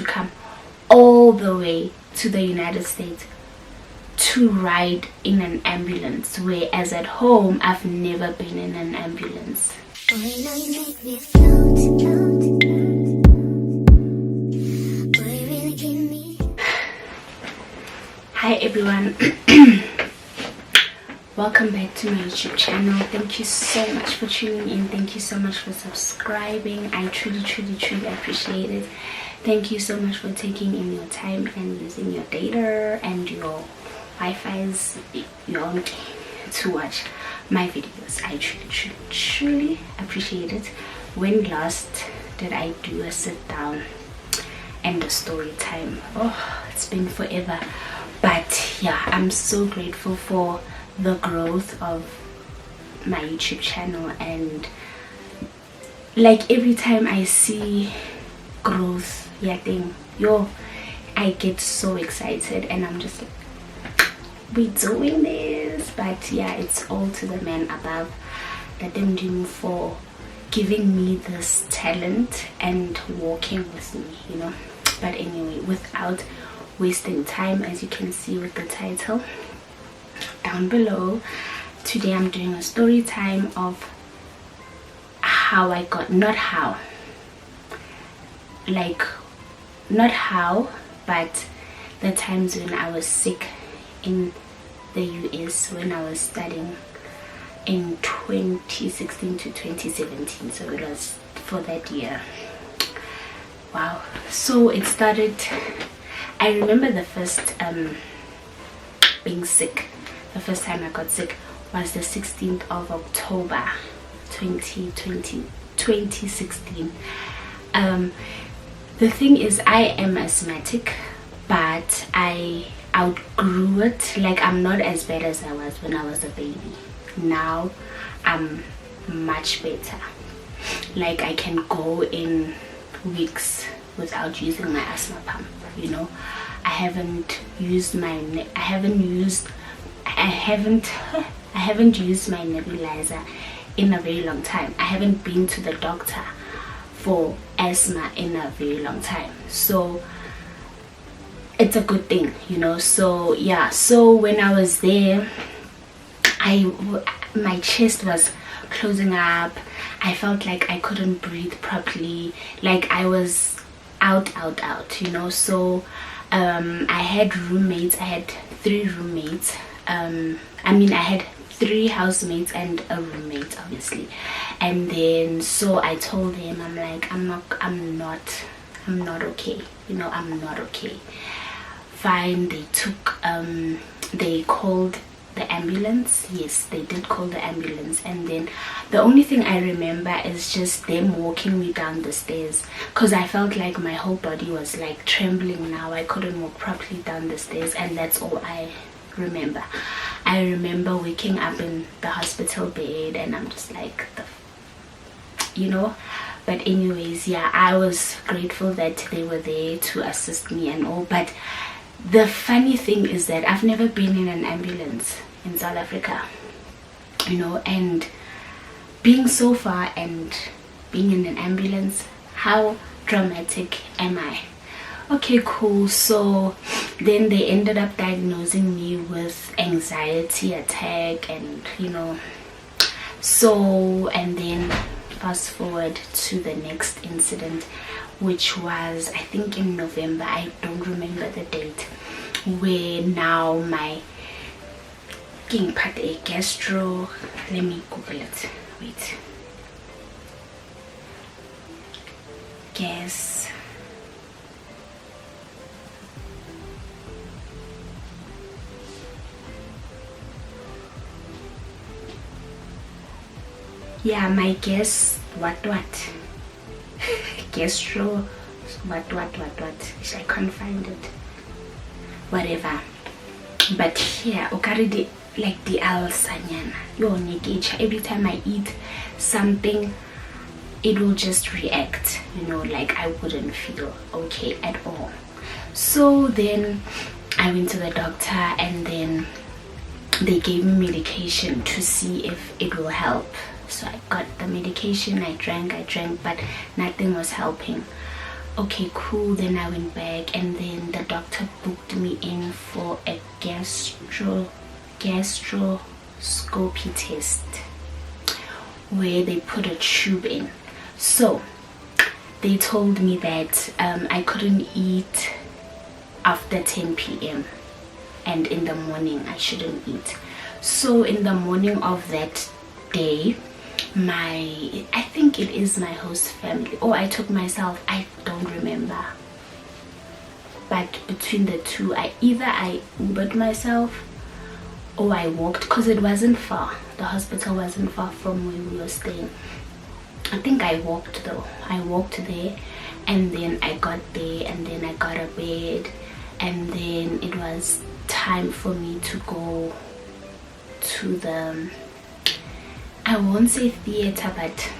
to come all the way to the United States to ride in an ambulance, whereas at home I've never been in an ambulance. Boy, now you make me float, float, boy, really give me. Hi everyone. Welcome back to my YouTube channel. Thank you so much for tuning in. Thank you so much for subscribing. I truly appreciate it. Thank you so much for taking in your time and using your data and your Wi-Fi's to watch my videos. I truly appreciate it. When last did I do a sit down and a story time? Oh, it's been forever. But yeah, I'm so grateful for the growth of my YouTube channel, and like every time I see growth, I get so excited and I'm just like, we're doing this. But yeah, it's all to the man above, that them do for giving me this talent and walking with me, But anyway, without wasting time, as you can see with the title down below, today I'm doing a story time of how I got, not how, but the times when I was sick in the US when I was studying in 2016 to 2017. So it was for that year. Wow. So it started, I remember the first being sick. The first time I got sick was the 16th of October 2016. The thing is, I am asthmatic, but I outgrew it. Like, I'm not as bad as I was when I was a baby. Now I'm much better. Like, I can go in weeks without using my asthma pump. I haven't used my nebulizer in a very long time. I haven't been to the doctor for asthma in a very long time, so it's a good thing, So yeah, so when I was there, my chest was closing up. I felt like I couldn't breathe properly, like I was out, So I had roommates. I had 3 roommates. I had 3 housemates and a roommate, obviously. And then so I told them, I'm like, I'm not okay. I'm not okay. Fine. They called the ambulance. Yes, they did call the ambulance. And then the only thing I remember is just them walking me down the stairs, because I felt like my whole body was like trembling now. I couldn't walk properly down the stairs, and that's all I remember. I remember waking up in the hospital bed and I'm just like, but anyways, yeah, I was grateful that they were there to assist me and all. But the funny thing is that I've never been in an ambulance in South Africa, and being so far and being in an ambulance, how dramatic am I? Okay, cool. So then they ended up diagnosing me with anxiety attack, and and then fast forward to the next incident, which was, I think, in November. I don't remember the date, where now my king part a gastro, let me google it, wait, gas, yeah, my guess what gastro what I can't find it, whatever. But here already, like the alsanyana, every time I eat something, it will just react, like I wouldn't feel okay at all. So then I went to the doctor, and then they gave me medication to see if it will help. So I got the medication, I drank, but nothing was helping. okay, cool. Then I went back, and then the doctor booked me in for a gastroscopy test where they put a tube in. So they told me that I couldn't eat after 10 p.m. and in the morning I shouldn't eat. So in the morning of that day, I think it is my host family, or I took myself, I don't remember, but between the two, I Ubered myself or I walked, because it wasn't far. The hospital wasn't far from where we were staying. I think I walked though. I walked there, and then I got there, and then I got a bed, and then it was time for me to go to the, I won't say theater, but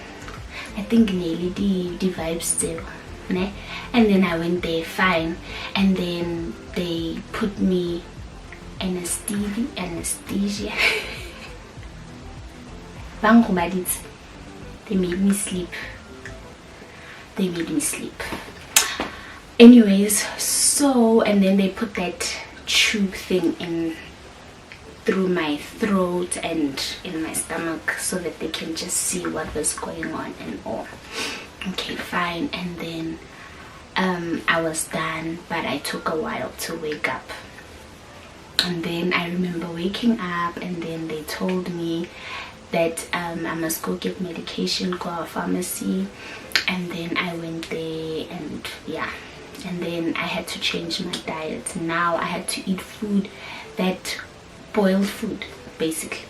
I think nearly the vibe still, ne? And then I went there, fine, and then they put me anesthesia. They made me sleep. Anyways, so, and then they put that tube thing in through my throat and in my stomach so that they can just see what was going on and all. Okay, fine. And then I was done, but I took a while to wake up. And then I remember waking up, and then they told me that I must go get medication, go to a pharmacy. And then I went there, and yeah, and then I had to change my diet. Now I had to eat food, that boiled food basically,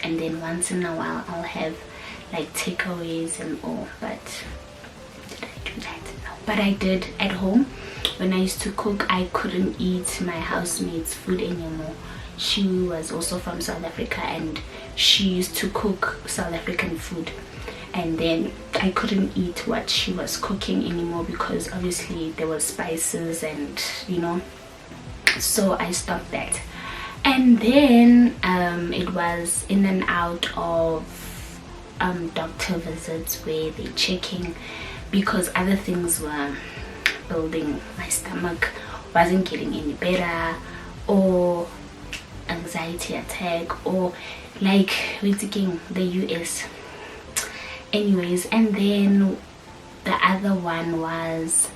and then once in a while I'll have like takeaways and all. But did I do that? No, but I did at home. When I used to cook, I couldn't eat my housemate's food anymore. She was also from South Africa, and she used to cook South African food, and then I couldn't eat what she was cooking anymore because obviously there were spices and so I stopped that. And then it was in and out of doctor visits where they're checking, because other things were building. My stomach wasn't getting any better, or anxiety attack, or like visiting the US. Anyways, and then the other one was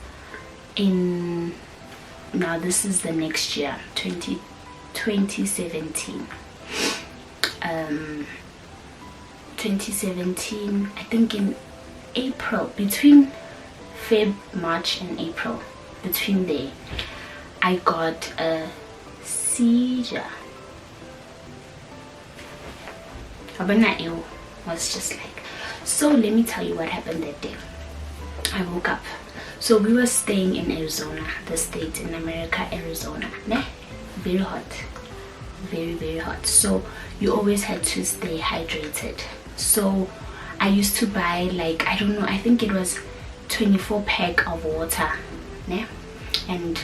in, now this is the next year, 2017. 2017, I think in April, between March and April, between there, I got a seizure. It was just like, so let me tell you what happened that day. I woke up. So we were staying in Arizona, the state in America, Arizona. Very hot, very, very hot. So you always had to stay hydrated. So I used to buy, like, I don't know, I think it was 24 pack of water, and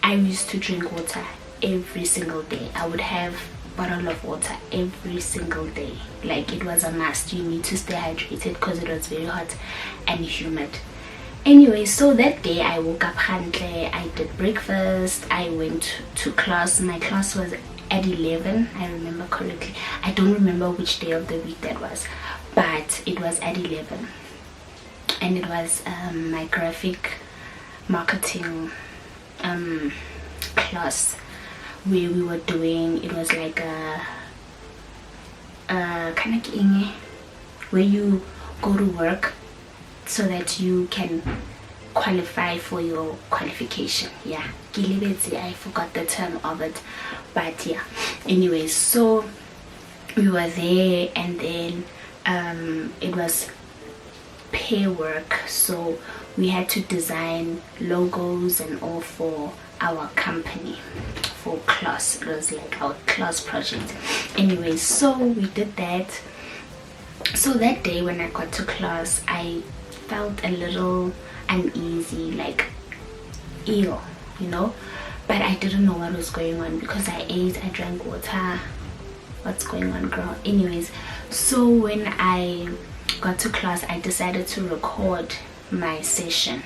I used to drink water every single day. I would have bottle of water every single day. Like, it was a must. You need to stay hydrated because it was very hot and humid. Anyway, so that day I woke up handle, I did breakfast, I went to class. My class was at 11, I remember correctly. I don't remember which day of the week that was, but it was at 11, and it was my graphic marketing class, where we were doing, it was like a kind of where you go to work so that you can qualify for your qualification. Yeah, I forgot the term of it, but yeah. Anyways, so we were there, and then it was pair work, so we had to design logos and all for our company, for class. It was like our class project. Anyway, so we did that. So that day when I got to class, I felt a little uneasy, like ill, but I didn't know what was going on because I ate, I drank water. What's going on, girl? Anyways, so when I got to class, I decided to record my session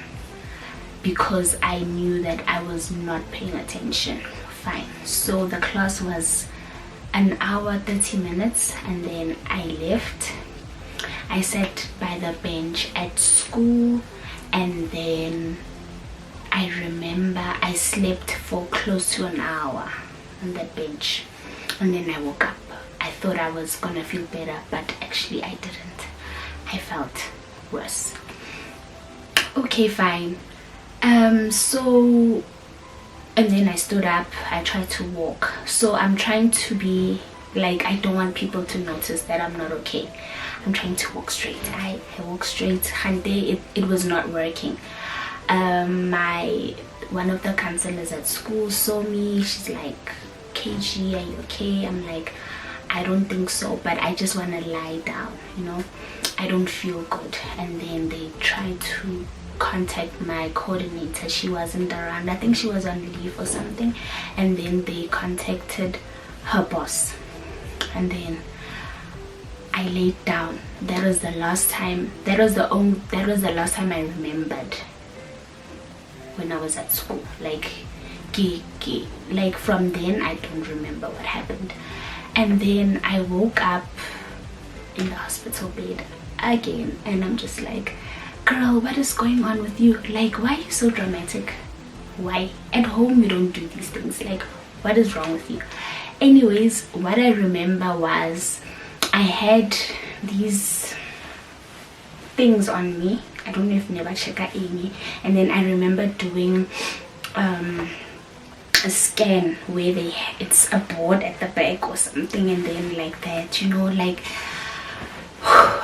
because I knew that I was not paying attention. Fine. So the class was an hour 30 minutes, and then I left. I sat by the bench at school, and then I remember I slept for close to an hour on that bench, and then I woke up. I thought I was gonna feel better, but actually I didn't. I felt worse. Okay, fine. So, and then I stood up. I tried to walk. So I'm trying to be like, I don't want people to notice that I'm not okay. I'm trying to walk straight. I walk straight. And it was not working. One of the counselors at school saw me. She's like, KG, are you okay? I'm like, I don't think so, but I just want to lie down, you know. I don't feel good. And then they tried to contact my coordinator. She wasn't around. I think she was on leave or something. And then they contacted her boss. And then I laid down. That was the last time. That was the last time I remembered when I was at school. Like from then I don't remember what happened. And then I woke up in the hospital bed again, and I'm just like, girl, what is going on with you? Like, why are you so dramatic? Why? At home you don't do these things. Like, what is wrong with you? Anyways, what I remember was I had these things on me. I don't know if never check Amy. And then I remember doing a scan where it's a board at the back or something, and then like that, you know, like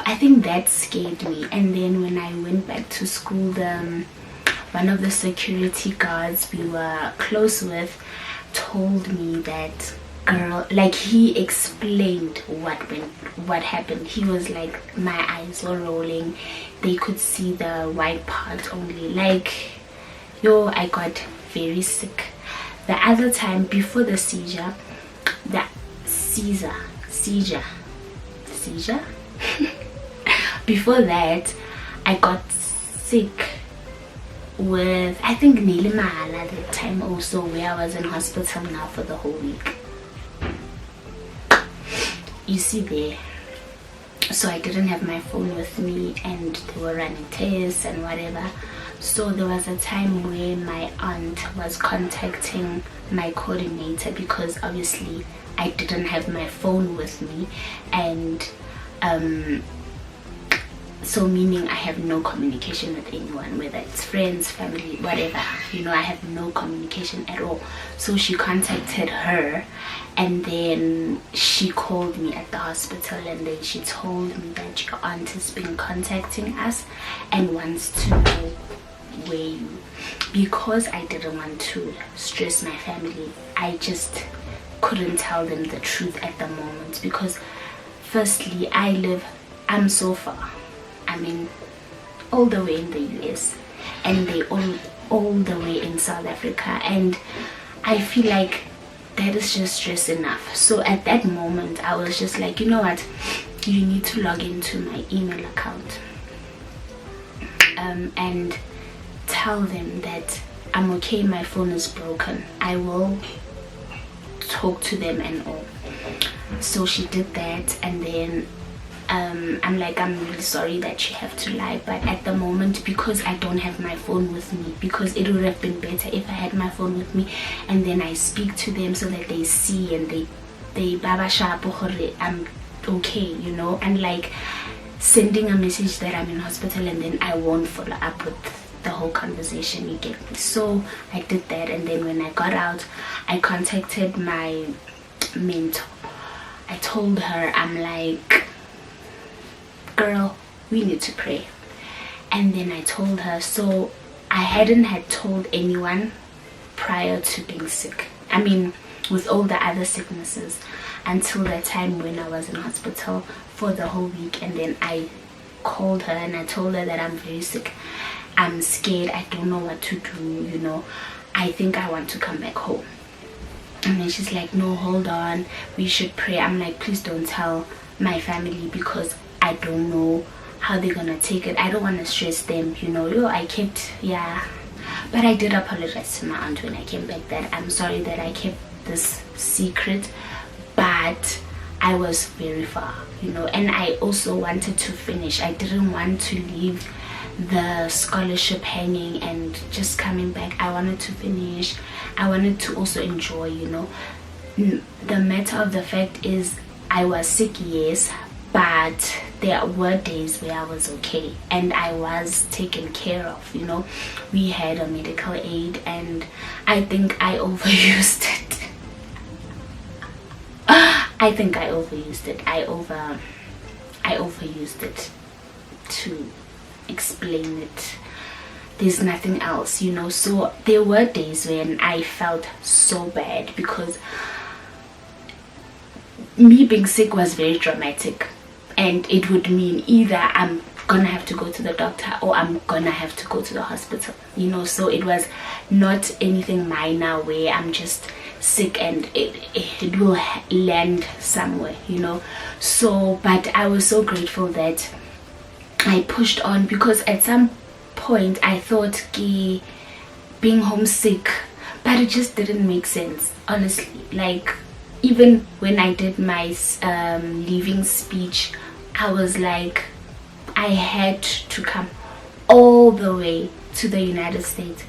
I think that scared me. And then when I went back to school, one of the security guards we were close with told me that, girl, like he explained what happened. He was like, my eyes were rolling, they could see the white part only. Like, yo, I got very sick. The other time before the seizure before that, I got sick with, I think, Baatile Mohale at the time also, where I was in hospital now for the whole week. You see there. So I didn't have my phone with me, and they were running tests and whatever. So there was a time where my aunt was contacting my coordinator, because obviously I didn't have my phone with me, and so meaning I have no communication with anyone, whether it's friends, family, whatever, you know, I have no communication at all. So she contacted her, and then she called me at the hospital, and then she told me that your aunt has been contacting us and wants to know where you, because I didn't want to stress my family, I just couldn't tell them the truth at the moment, because firstly I'm so far, I mean, all the way in the US, and they all the way in South Africa, and I feel like that is just stress enough. So at that moment I was just like, you know what, you need to log into my email account and tell them that I'm okay, my phone is broken, I will talk to them and all. So she did that, and then I'm like, I'm really sorry that you have to lie, but at the moment, because I don't have my phone with me, because it would have been better if I had my phone with me, and then I speak to them so that they see, and they baba shapo I'm okay, you know, and like sending a message that I'm in hospital, and then I won't follow up with the whole conversation, you get me. So I did that, and then when I got out, I contacted my mentor. I told her, I'm like, girl, we need to pray. And then I told her, so I hadn't had told anyone prior to being sick, I mean with all the other sicknesses, until the time when I was in hospital for the whole week. And then I called her and I told her that I'm very sick, I'm scared, I don't know what to do, you know, I think I want to come back home. And then she's like, no, hold on, we should pray. I'm like, please don't tell my family, because I don't know how they're gonna take it. I don't want to stress them, you know. I kept, yeah. But I did apologize to my aunt when I came back that I'm sorry that I kept this secret, but I was very far, and I also wanted to finish. I didn't want to leave the scholarship hanging and just coming back. I wanted to finish. I wanted to also enjoy, The matter of the fact is I was sick, yes, but there were days where I was okay and I was taken care of. We had a medical aid, and I think I overused it. I think I overused it. I overused it to explain it. There's nothing else, So there were days when I felt so bad because me being sick was very dramatic, and it would mean either I'm gonna have to go to the doctor or I'm gonna have to go to the hospital, So it was not anything minor where I'm just sick and it will land somewhere, So but I was so grateful that I pushed on, because at some point I thought being homesick, but it just didn't make sense, honestly. Like, even when I did my leaving speech, I was like, I had to come all the way to the United States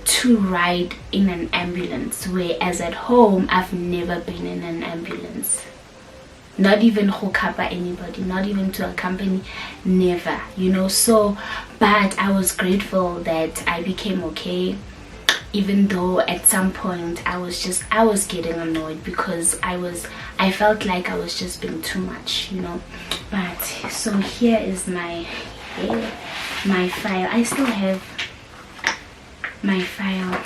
to ride in an ambulance, whereas at home I've never been in an ambulance, not even hook up by anybody, not even to a company, never, So but I was grateful that I became okay, even though at some point I was getting annoyed because I felt like I was just being too much, But so here is my file. I still have my file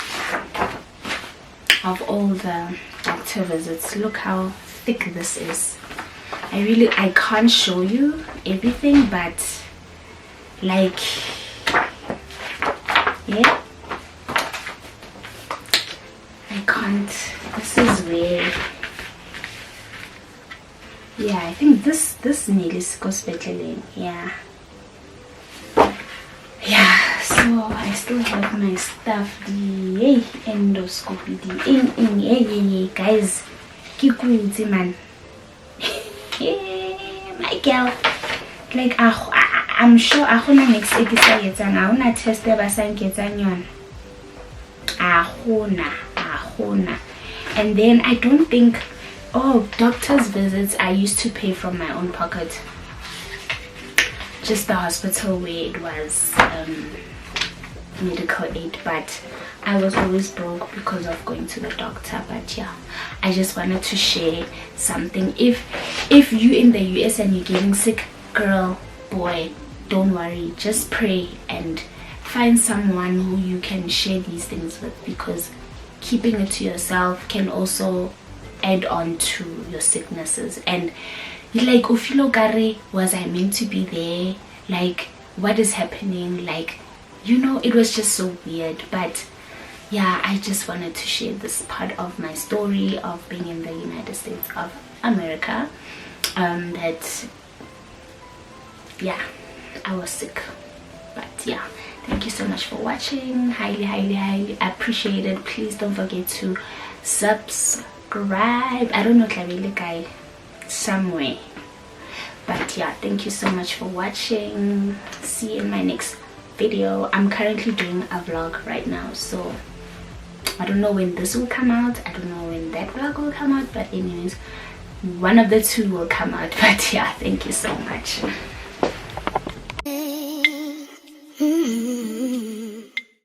of all the doctor visits. Look how thick this is. I can't show you everything, but like, yeah, I can't. This is where, yeah, I think this nearly goes better. Yeah, so I still have my stuff. The endoscopy, the guys, keep man. My girl, like I'm sure I gonna next episode I wanna test the basan and then I don't think, doctor's visits I used to pay from my own pocket, just the hospital where it was medical aid, but I was always broke because of going to the doctor. But yeah, I just wanted to share something. If you in the US and you're getting sick, girl, boy, don't worry, just pray and find someone who you can share these things with, because keeping it to yourself can also add on to your sicknesses. And like, ufilo gare, was I meant to be there? Like, what is happening? Like, it was just so weird. But yeah, I just wanted to share this part of my story of being in the United States of America, that yeah, I was sick. But yeah, thank you so much for watching. Highly appreciate it. Please don't forget to subscribe. I don't know, guy somewhere. But yeah, thank you so much for watching. See you in my next video. I'm currently doing a vlog right now, so I don't know when this will come out. I don't know when that vlog will come out, but anyways, one of the two will come out. But yeah, thank you so much.